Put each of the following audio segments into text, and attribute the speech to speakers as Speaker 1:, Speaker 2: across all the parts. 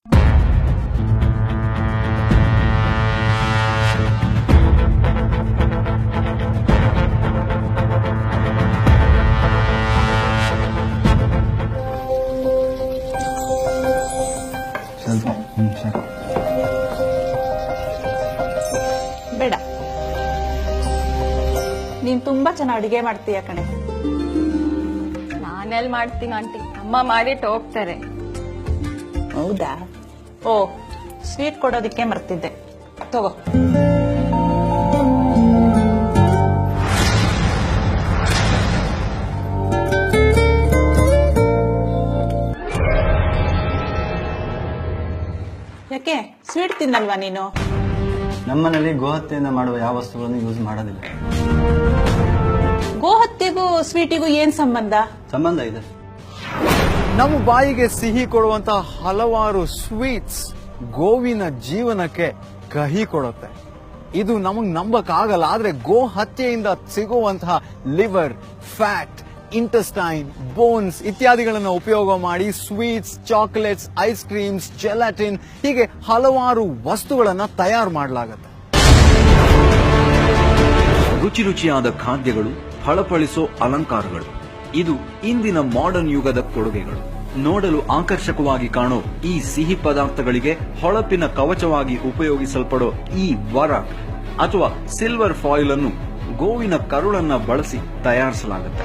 Speaker 1: ಬೇಡ, ನೀನ್ ತುಂಬಾ ಚೆನ್ನಾಗಿ ಅಡಿಗೆ ಮಾಡ್ತೀಯ ಕಣೆ.
Speaker 2: ನಾನೆಲ್ ಮಾಡ್ತೀನಿ ಆಂಟಿ, ಅಮ್ಮ ಮಾಡಿಟ್ಟು ಹೋಗ್ತಾರೆ.
Speaker 1: ಹೌದಾ? ಓ, ಸ್ವೀಟ್ ಕೊಡೋದಿಕ್ಕೆ ಮರ್ತಿದ್ದೆ, ತಗೋ. ಯಾಕೆ ಸ್ವೀಟ್ ತಿನ್ನಲ್ವಾ ನೀನು?
Speaker 3: ನಮ್ಮನೇಲಿ ಗೋಹತ್ಯೆಯಿಂದ ಮಾಡುವ ಯಾವ ವಸ್ತುಗಳನ್ನು ಯೂಸ್ ಮಾಡೋದಿಲ್ಲ.
Speaker 1: ಗೋಹತ್ಯೆಗೂ ಸ್ವೀಟಿಗೂ ಏನ್ ಸಂಬಂಧ?
Speaker 3: ಸಂಬಂಧ ಇದೆ.
Speaker 4: ನಮ್ಮ ಬಾಯಿಗೆ ಸಿಹಿ ಕೊಡುವಂತಹ ಹಲವಾರು ಸ್ವೀಟ್ಸ್ ಗೋವಿನ ಜೀವನಕ್ಕೆ ಕಹಿ ಕೊಡುತ್ತೆ. ಇದು ನಮಗ್ ನಂಬಕ್ಕಾಗಲ್ಲ. ಆದ್ರೆ ಗೋ ಹತ್ಯೆಯಿಂದ ಸಿಗುವಂತಹ ಲಿವರ್, ಫ್ಯಾಟ್, ಇಂಟೆಸ್ಟೈನ್, ಬೋನ್ಸ್ ಇತ್ಯಾದಿಗಳನ್ನು ಉಪಯೋಗ ಮಾಡಿ sweets, chocolates, ice creams, gelatin ಹೀಗೆ ಹಲವಾರು ವಸ್ತುಗಳನ್ನ ತಯಾರು ಮಾಡಲಾಗುತ್ತೆ.
Speaker 5: ರುಚಿ ರುಚಿಯಾದ ಖಾದ್ಯಗಳು, ಫಳಫಳಿಸೋ ಅಲಂಕಾರಗಳು, ಇದು ಇಂದಿನ ಮಾಡರ್ನ್ ಯುಗದ ಕೊಡುಗೆಗಳು. ನೋಡಲು ಆಕರ್ಷಕವಾಗಿ ಕಾಣೋ ಈ ಸಿಹಿ ಪದಾರ್ಥಗಳಿಗೆ ಹೊಳಪಿನ ಕವಚವಾಗಿ ಉಪಯೋಗಿಸಲ್ಪಡೋ ಈ ವರ ಅಥವಾ ಸಿಲ್ವರ್ ಫಾಯಿಲ್ ಅನ್ನು ಗೋವಿನ ಕರುಳನ್ನ ಬಳಸಿ ತಯಾರಿಸಲಾಗುತ್ತೆ.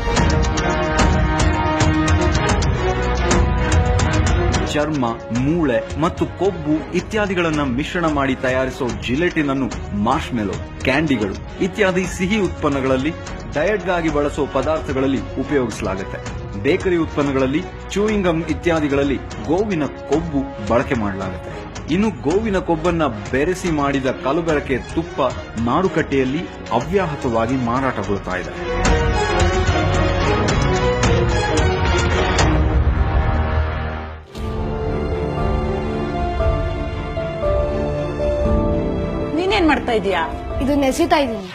Speaker 5: ಚರ್ಮ, ಮೂಳೆ ಮತ್ತು ಕೊಬ್ಬು ಇತ್ಯಾದಿಗಳನ್ನ ಮಿಶ್ರಣ ಮಾಡಿ ತಯಾರಿಸೋ ಜಿಲೆಟಿನ್ ಅನ್ನು ಮಾರ್ಷ್ಮೆಲೋ, ಕ್ಯಾಂಡಿಗಳು ಇತ್ಯಾದಿ ಸಿಹಿ ಉತ್ಪನ್ನಗಳಲ್ಲಿ, ಡಯಟ್ಗಾಗಿ ಬಳಸೋ ಪದಾರ್ಥಗಳಲ್ಲಿ ಉಪಯೋಗಿಸಲಾಗುತ್ತೆ. ಬೇಕರಿ ಉತ್ಪನ್ನಗಳಲ್ಲಿ, ಚೂಯಿಂಗ್ ಗಮ್ ಇತ್ಯಾದಿಗಳಲ್ಲಿ ಗೋವಿನ ಕೊಬ್ಬು ಬಳಕೆ ಮಾಡಲಾಗುತ್ತೆ. ಇನ್ನು ಗೋವಿನ ಕೊಬ್ಬನ್ನ ಬೆರೆಸಿ ಮಾಡಿದ ಕಲಬೆರಕೆ ತುಪ್ಪ ಮಾರುಕಟ್ಟೆಯಲ್ಲಿ ಅವ್ಯಾಹತವಾಗಿ ಮಾರಾಟಗೊಳ್ತಾ ಇದೆ.
Speaker 1: ನೀನೇನ್ ಮಾಡ್ತಾ ಇದೀಯಾ?
Speaker 2: ಇದು ನೆಸಿತಾ ಇದ್ದೀನಿ.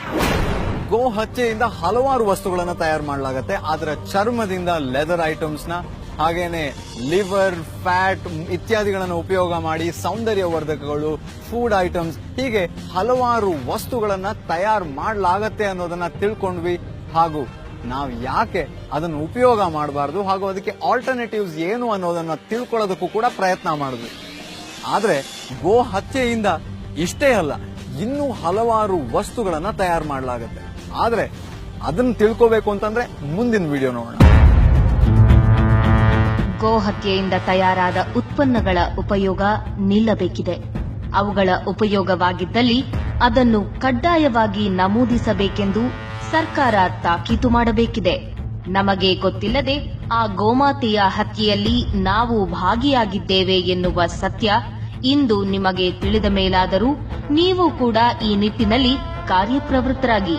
Speaker 4: ಗೋ ಹತ್ಯೆಯಿಂದ ಹಲವಾರು ವಸ್ತುಗಳನ್ನ ತಯಾರು ಮಾಡಲಾಗುತ್ತೆ. ಅದರ ಚರ್ಮದಿಂದ ಲೆದರ್ ಐಟಮ್ಸ್ ನ, ಹಾಗೇನೆ ಲಿವರ್, ಫ್ಯಾಟ್ ಇತ್ಯಾದಿಗಳನ್ನು ಉಪಯೋಗ ಮಾಡಿ ಸೌಂದರ್ಯವರ್ಧಕಗಳು, ಫುಡ್ ಐಟಮ್ಸ್ ಹೀಗೆ ಹಲವಾರು ವಸ್ತುಗಳನ್ನ ತಯಾರು ಮಾಡಲಾಗತ್ತೆ ಅನ್ನೋದನ್ನ ತಿಳ್ಕೊಂಡ್ವಿ. ಹಾಗೂ ನಾವು ಯಾಕೆ ಅದನ್ನು ಉಪಯೋಗ ಮಾಡಬಾರ್ದು ಹಾಗೂ ಅದಕ್ಕೆ ಆಲ್ಟರ್ನೇಟಿವ್ಸ್ ಏನು ಅನ್ನೋದನ್ನ ತಿಳ್ಕೊಳ್ಳೋದಕ್ಕೂ ಕೂಡ ಪ್ರಯತ್ನ ಮಾಡಿದ್ವಿ. ಆದ್ರೆ ಗೋ ಹತ್ಯೆಯಿಂದ ಇಷ್ಟೇ ಅಲ್ಲ, ಇನ್ನೂ ಹಲವಾರು ವಸ್ತುಗಳನ್ನ ತಯಾರು ಮಾಡಲಾಗುತ್ತೆ. ಆದ್ರೆ ಅದನ್ನ ತಿಳ್ಕೋಬೇಕು ಅಂತಂದ್ರೆ ಮುಂದಿನ ವಿಡಿಯೋ ನೋಡೋಣ.
Speaker 6: ಗೋ ಹತ್ಯೆಯಿಂದ ತಯಾರಾದ ಉತ್ಪನ್ನಗಳ ಉಪಯೋಗ ನಿಲ್ಲಬೇಕಿದೆ. ಅವುಗಳ ಉಪಯೋಗವಾಗಿದ್ದಲ್ಲಿ ಅದನ್ನು ಕಡ್ಡಾಯವಾಗಿ ನಮೂದಿಸಬೇಕೆಂದು ಸರ್ಕಾರ ತಾಕೀತು ಮಾಡಬೇಕಿದೆ. ನಮಗೆ ಗೊತ್ತಿಲ್ಲದೆ ಆ ಗೋಮಾತೆಯ ಹತ್ಯೆಯಲ್ಲಿ ನಾವು ಭಾಗಿಯಾಗಿದ್ದೇವೆ ಎನ್ನುವ ಸತ್ಯ ಇಂದು ನಿಮಗೆ ತಿಳಿದ ಮೇಲಾದರೂ ನೀವು ಕೂಡ ಈ ನಿಟ್ಟಿನಲ್ಲಿ ಕಾರ್ಯಪ್ರವೃತ್ತರಾಗಿ.